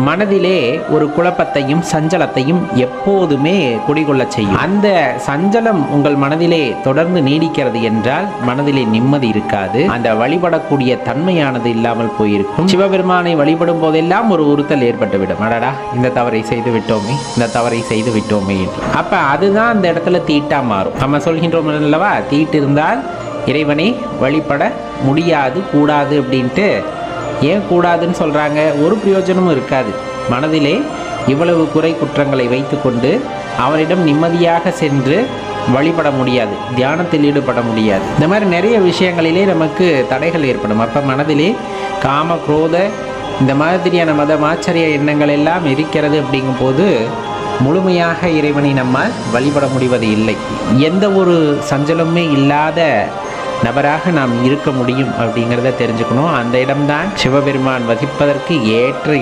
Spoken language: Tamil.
மனதிலே ஒரு குழப்பத்தையும் சஞ்சலத்தையும் எப்போதுமே குடிகொள்ள செய்யும். அந்த சஞ்சலம் உங்கள் மனதிலே தொடர்ந்து நீடிக்கிறது என்றால் மனதிலே நிம்மதி இருக்காது. அந்த வழிபடக்கூடிய தன்மையானது இல்லாமல் போயிருக்கும். சிவபெருமானை வழிபடும் போதெல்லாம் ஒரு உறுத்தல் ஏற்பட்டுவிடும். அடடா, இந்த தவறை செய்து விட்டோமே, இந்த தவறை செய்து விட்டோமே. அப்ப அதுதான் அந்த இடத்துல தீட்டா மாறும். நம்ம சொல்கின்றோம் அல்லவா, தீட்டு இருந்தால் இறைவனை வழிபட முடியாது, கூடாது அப்படின்ட்டு. ஏன் கூடாதுன்னு சொல்றாங்க? ஒரு பிரயோஜனமும் இருக்காது. மனதிலே இவ்வளவு குறை குற்றங்களை வைத்துக்கொண்டு அவரிடம் நிம்மதியாக சென்று வழிபட முடியாது, தியானத்தில் ஈடுபட முடியாது. இந்த மாதிரி நிறைய விஷயங்களிலே நமக்கு தடைகள் ஏற்படும். அப்போ மனதிலே காம குரோத இந்த மாதிரியான மதமாச்சரிய எண்ணங்கள் எல்லாம் இருக்கிறது. அப்படிங்கும் போது முழுமையாக இறைவனை நம்மால் வழிபட முடிவது இல்லை. எந்த ஒரு சஞ்சலமே இல்லாத நபராக நாம் இருக்க முடியும் அப்படிங்கிறத தெரிஞ்சுக்கணும். அந்த இடம்தான் சிவபெருமான் வசிப்பதற்கு ஏற்ற